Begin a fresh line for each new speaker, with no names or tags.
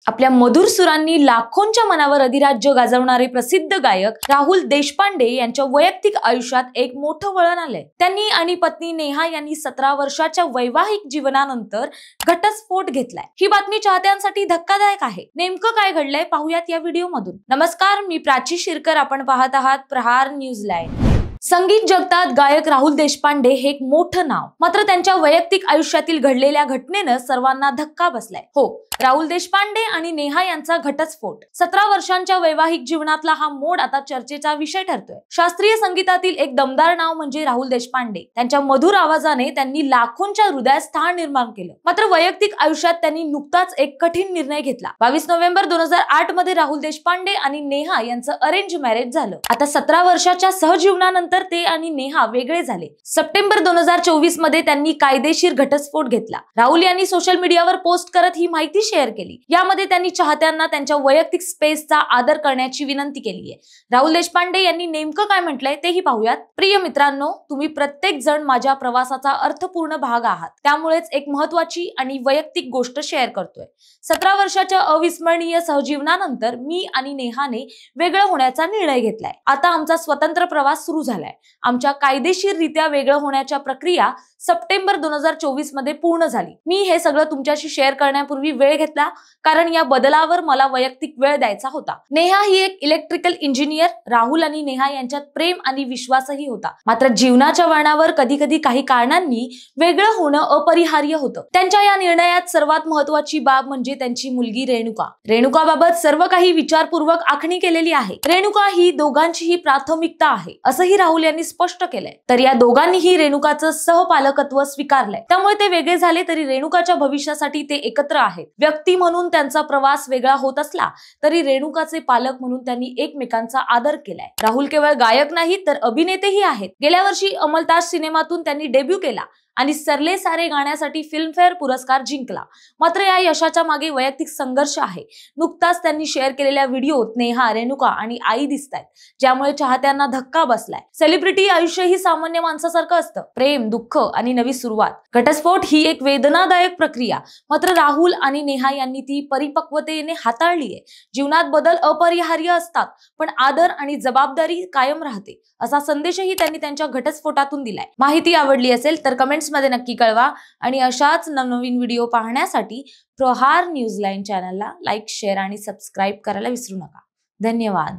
आपल्या मधुर सुरांनी लाखोंच्या मनावर अधिराज्य गाजवणारे प्रसिद्ध गायक राहुल देशपांडे यांच्या वैयक्तिक आयुष्यात एक मोठं वळण आलंय। त्यांनी आणि पत्नी नेहा यांनी 17 वर्षाच्या वैवाहिक जीवनानंतर घटस्फोट घेतलाय। ही बातमी चाहत्यांसाठी धक्कादायक आहे। नेमकं काय घडलंय पाहूयात या व्हिडिओ मधून। नमस्कार, मी प्राची शिरकर, आपण पाहत आहात प्रहार न्यूज लाईव्ह। संगीत जगतात गायक राहुल देशपांडे हे एक मोठं नाव, मात्र त्यांच्या वैयक्तिक आयुष्यातील घडलेल्या घटनेनं सर्वांना धक्का बसलाय। हो, राहुल देशपांडे आणि नेहा यांचा घटस्फोट। 17 वर्षांच्या वैवाहिक जीवनातला हा मोड आता चर्चेचा विषय ठरतोय। शास्त्रीय संगीतातील एक दमदार नाव म्हणजे राहुल देशपांडे। त्यांच्या मधुर आवाजाने त्यांनी लाखोंच्या हृदयात स्थान निर्माण केलं। मात्र वैयक्तिक आयुष्यात त्यांनी नुकताच एक कठीण निर्णय घेतला। 22 नोव्हेंबर 2008 मध्ये राहुल देशपांडे आणि नेहा यांचं अरेंज मॅरेज झालं। आता 17 वर्षाच्या सहजीवनानंतर ते आणि नेहा वेगळे झाले। सप्टेंबर 2024 मध्ये त्यांनी कायदेशीर घटस्फोट घेतला। राहुल यांनी सोशल मीडियावर पोस्ट करत ही माहिती शेअर केली। यामध्ये त्यांनी चाहत्यांना त्यांच्या वैयक्तिक स्पेसचा आदर करण्याची विनंती केली आहे। राहुल देशपांडे यांनी नेमकं काय म्हटलंय तेही पाहूयात। प्रिय मित्रांनो, तुम्ही प्रत्येक जण माझ्या प्रवासाचा अर्थपूर्ण भाग आहात, त्यामुळेच एक महत्त्वाची आणि वैयक्तिक गोष्ट शेअर करतोय। 17 वर्षाच्या अविस्मरणीय सहजीवनानंतर मी आणि नेहाने वेगळं होण्याचा निर्णय घेतलाय। आता आमचा स्वतंत्र प्रवास सुरू झालाय। आमच्या कायदेशीररित्या वेगळं होण्याच्या प्रक्रिया सप्टेंबर 2024 मध्ये पूर्ण झाली। मी हे सगळं तुमच्याशी शेअर करण्यापूर्वी वेळ घेतला, कारण या बदलावर मला वैयक्तिक वेळ द्यायचा होता। नेहा ही एक इलेक्ट्रिकल इंजिनियर। राहुल आणि नेहा यांच्यात प्रेम आणि विश्वासही होता, मात्र जीवनाच्या वळणावर कधी कधी काही कारणांनी वेगळं होणं अपरिहार्य होतं। त्यांच्या या निर्णयात सर्वात महत्त्वाची बाब म्हणजे त्यांची मुलगी रेणुका। रेणुकाबाबत सर्व काही विचारपूर्वक आखणी केलेली आहे। रेणुका ही दोघांचीही प्राथमिकता आहे, असंही राहुल यांनी स्पष्ट केलंय। तर या दोघांनीही रेणुकाचं सहपालकत्व स्वीकारलंय, त्यामुळे ते वेगळे झाले तरी रेणुकाच्या भविष्यासाठी ते एकत्र आहेत। व्यक्ती म्हणून त्यांचा प्रवास वेगळा होत असला तरी रेणुकाचे पालक म्हणून त्यांनी एकमेकांचा आदर केलाय। राहुल केवळ गायक नाही तर अभिनेतेही आहेत। गेल्या वर्षी अमलताज सिनेमातून त्यांनी डेब्यू केला आणि सरले सारे गाण्यासाठी फिल्मफेअर पुरस्कार जिंकला। मात्र या यशाच्या मागे वैयक्तिक संघर्ष आहे। नुकताच त्यांनी शेअर केलेल्या व्हिडिओत नेहा, रेणुका आणि आई दिसतायत, ज्यामुळे चाहत्यांना धक्का बसलाय। सेलिब्रिटी आयुष्य ही सामान्य माणसासारखं असतं, प्रेम, दुःख आणि नवी सुरुवात। घटस्फोट ही एक वेदनादायक प्रक्रिया, मात्र राहुल आणि नेहा यांनी ती परिपक्वतेने हाताळलीये। जीवनात बदल अपरिहार्य असतात, पण आदर आणि जबाबदारी कायम राहते, असा संदेशही त्यांनी त्यांच्या घटस्फोटातून दिलाय। माहिती आवडली असेल तर कमेंट्स मध्ये नक्की कळवा आणि अशाच नवनवीन व्हिडिओ पाहण्यासाठी प्रहार न्यूज लाईव्ह चॅनलला लाईक, शेअर आणि सबस्क्राईब करायला विसरू नका। धन्यवाद।